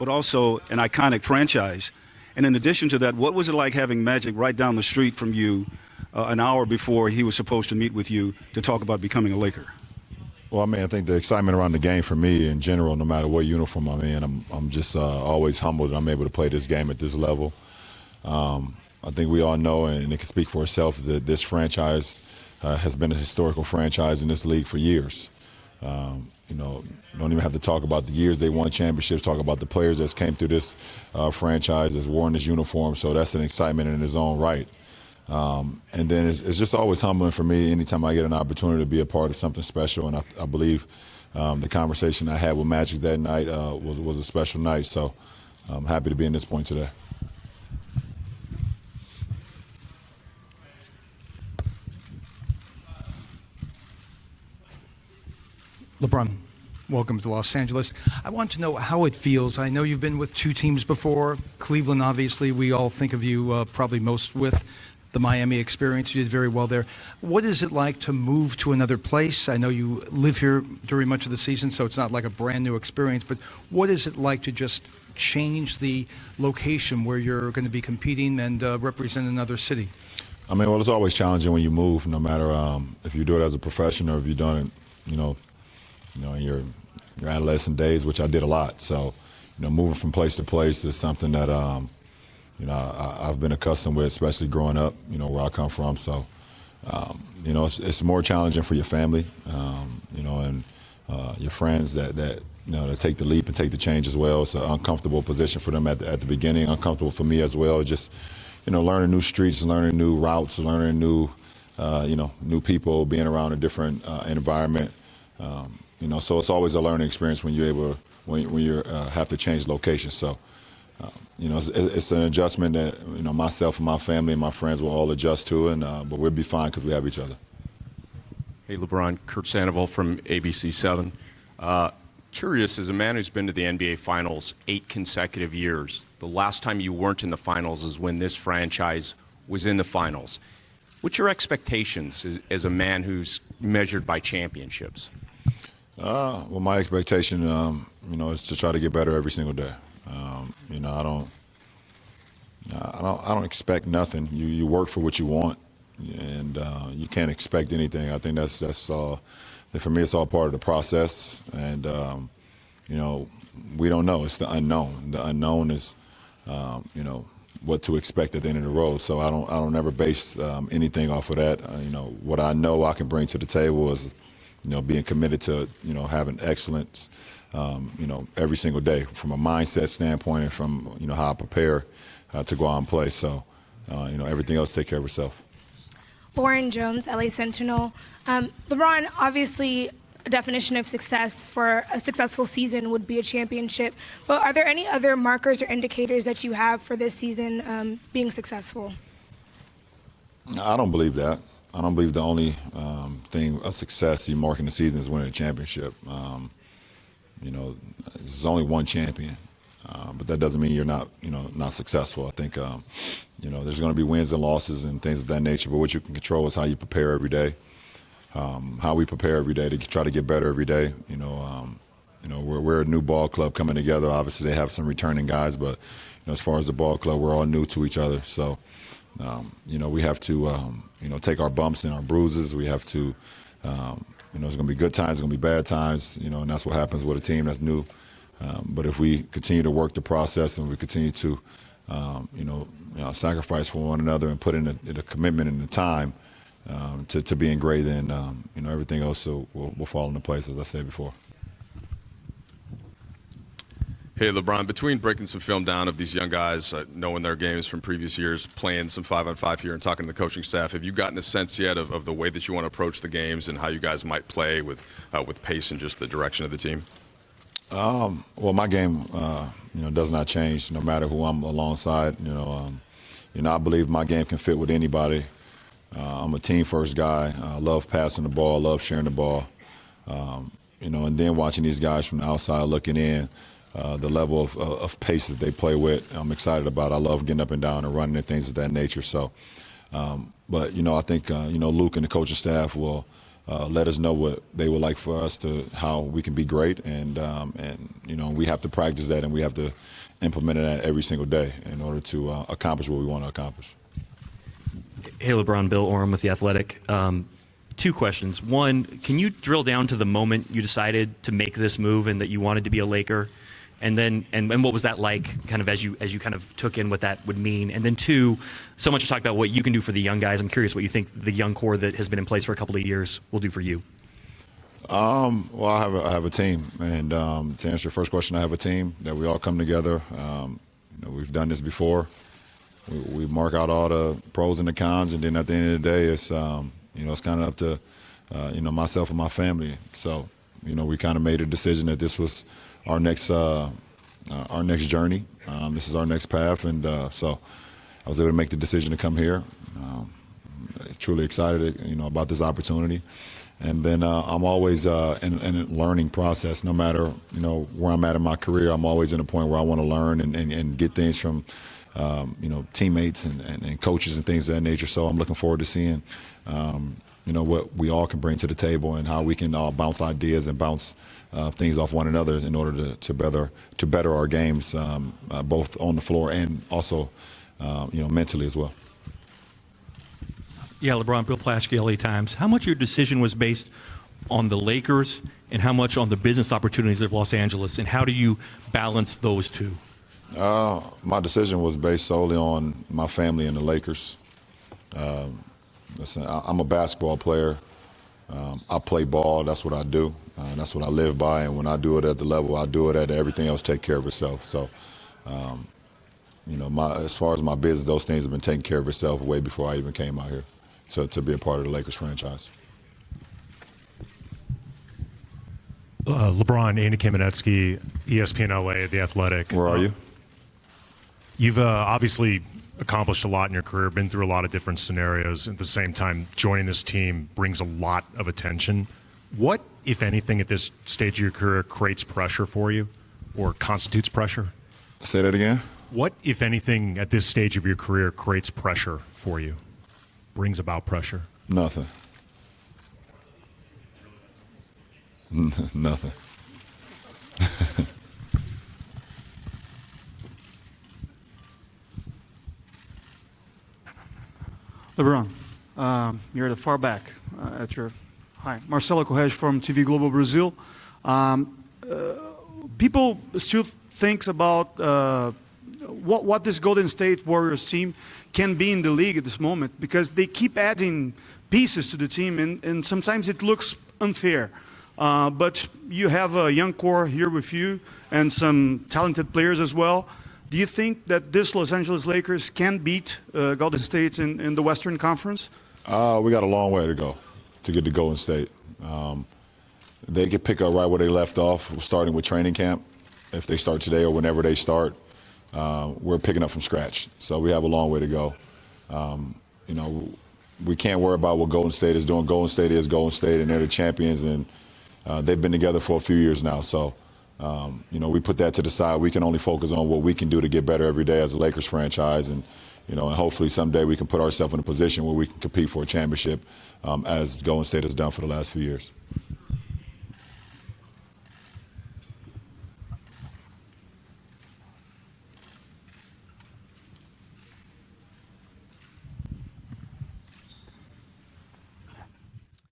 but also an iconic franchise. And in addition to that, what was it like having Magic right down the street from you an hour before he was supposed to meet with you to talk about becoming a Laker? Well, I mean, I think the excitement around the game for me in general, no matter what uniform I'm in, I'm just always humbled that I'm able to play this game at this level. I think we all know, and it can speak for itself, that this franchise has been a historical franchise in this league for years. You know, don't even have to talk about the years they won championships, talk about the players that came through this franchise, that's worn this uniform, so that's an excitement in its own right. And then it's just always humbling for me anytime I get an opportunity to be a part of something special, and I believe the conversation I had with Magic that night was a special night, so I'm happy to be in this point today. LeBron, welcome to Los Angeles. I want to know how it feels. I know you've been with two teams before. Cleveland, obviously, we all think of you probably most with the Miami experience. You did very well there. What is it like to move to another place? I know you live here during much of the season, so it's not like a brand new experience, but what is it like to just change the location where you're going to be competing and represent another city? I mean, well, it's always challenging when you move, no matter if you do it as a professional or if you've done it, in your adolescent days, which I did a lot. So, moving from place to place is something that, I've been accustomed with, especially growing up, where I come from. So, it's more challenging for your family, and your friends that take the leap and take the change as well. It's an uncomfortable position for them at the beginning, uncomfortable for me as well. Just, learning new streets, learning new routes, learning new, new people, being around a different environment. So it's always a learning experience when you're able, when you have to change locations. So, it's an adjustment that, myself and my family and my friends will all adjust to, and but we'll be fine because we have each other. Hey, LeBron, Kurt Sandoval from ABC7. Curious, as a man who's been to the NBA Finals 8 consecutive years, the last time you weren't in the Finals is when this franchise was in the Finals. What's your expectations as a man who's measured by championships? Well, my expectation, is to try to get better every single day. I don't expect nothing. You work for what you want, and you can't expect anything. I think that's all. For me, it's all part of the process, and we don't know. It's the unknown. The unknown is, what to expect at the end of the road. So I don't ever base anything off of that. What I know I can bring to the table is, being committed to, having excellence, every single day from a mindset standpoint and from, how I prepare to go out and play. So, everything else take care of itself. Lauren Jones, LA Sentinel. LeBron, obviously, a definition of success for a successful season would be a championship. But are there any other markers or indicators that you have for this season being successful? I don't believe that. I don't believe the only thing of success you mark in the season is winning a championship. There's only one champion, but that doesn't mean you're not, not successful. I think, there's going to be wins and losses and things of that nature, but what you can control is how you prepare every day, how we prepare every day to try to get better every day. We're a new ball club coming together. Obviously, they have some returning guys, but as far as the ball club, we're all new to each other. So, we have to, take our bumps and our bruises. We have to, there's going to be good times, there's going to be bad times, and that's what happens with a team that's new. But if we continue to work the process and we continue to, sacrifice for one another and put in the commitment and the time to being great, then, everything else will fall into place, as I said before. Hey, LeBron, between breaking some film down of these young guys, knowing their games from previous years, playing some 5-on-5 here and talking to the coaching staff, have you gotten a sense yet of the way that you want to approach the games and how you guys might play with pace and just the direction of the team? Well, my game, does not change no matter who I'm alongside. I believe my game can fit with anybody. I'm a team-first guy. I love passing the ball, love sharing the ball. And then watching these guys from the outside looking in, the level of pace that they play with, I'm excited about. I love getting up and down and running and things of that nature. So, but I think Luke and the coaching staff will let us know what they would like for us to, how we can be great, and we have to practice that, and we have to implement that every single day in order to accomplish what we want to accomplish. Hey, LeBron, Bill Oram with The Athletic. Two questions. One, can you drill down to the moment you decided to make this move and that you wanted to be a Laker? And then, and what was that like, kind of as you kind of took in what that would mean? And then two, so much to talk about what you can do for the young guys. I'm curious what you think the young core that has been in place for a couple of years will do for you. Well, I have a team, and to answer your first question, I have a team that we all come together. We've done this before. We mark out all the pros and the cons, and then at the end of the day, it's it's kind of up to myself and my family. So we kind of made a decision that this was our next journey. This is our next path, and so I was able to make the decision to come here. Truly excited, about this opportunity. And then I'm always in a learning process. No matter where I'm at in my career, I'm always in a point where I want to learn and get things from teammates and coaches and things of that nature. So I'm looking forward to seeing what we all can bring to the table and how we can all bounce ideas and bounce things off one another in order to better our games, both on the floor and also mentally as well. Yeah, LeBron, Bill Plaschke, LA Times. How much of your decision was based on the Lakers and how much on the business opportunities of Los Angeles, and how do you balance those two? My decision was based solely on my family and the Lakers. Listen, I'm a basketball player. I play ball. That's what I do. That's what I live by. And when I do it at the level I do it at, everything else take care of itself. So, as far as my business, those things have been taking care of itself way before I even came out here to be a part of the Lakers franchise. LeBron, Andy Kamenetsky, ESPN LA, The Athletic. Where are you? You've obviously accomplished a lot in your career, been through a lot of different scenarios. At the same time, joining this team brings a lot of attention. What, if anything, at this stage of your career creates pressure for you or constitutes pressure? Say that again? What, if anything, at this stage of your career creates pressure for you, brings about pressure? Nothing. Nothing. LeBron, you're the far back at your. Hi, Marcelo Correj from TV Global Brazil. People still think about what this Golden State Warriors team can be in the league at this moment, because they keep adding pieces to the team, and sometimes it looks unfair. But you have a young core here with you and some talented players as well. Do you think that this Los Angeles Lakers can beat Golden State in the Western Conference? We got a long way to go to get to Golden State. They could pick up right where they left off, starting with training camp. If they start today or whenever they start, we're picking up from scratch. So we have a long way to go. We can't worry about what Golden State is doing. Golden State is Golden State, and they're the champions, and they've been together for a few years now. So, we put that to the side. We can only focus on what we can do to get better every day as a Lakers franchise, and hopefully someday we can put ourselves in a position where we can compete for a championship, as Golden State has done for the last few years.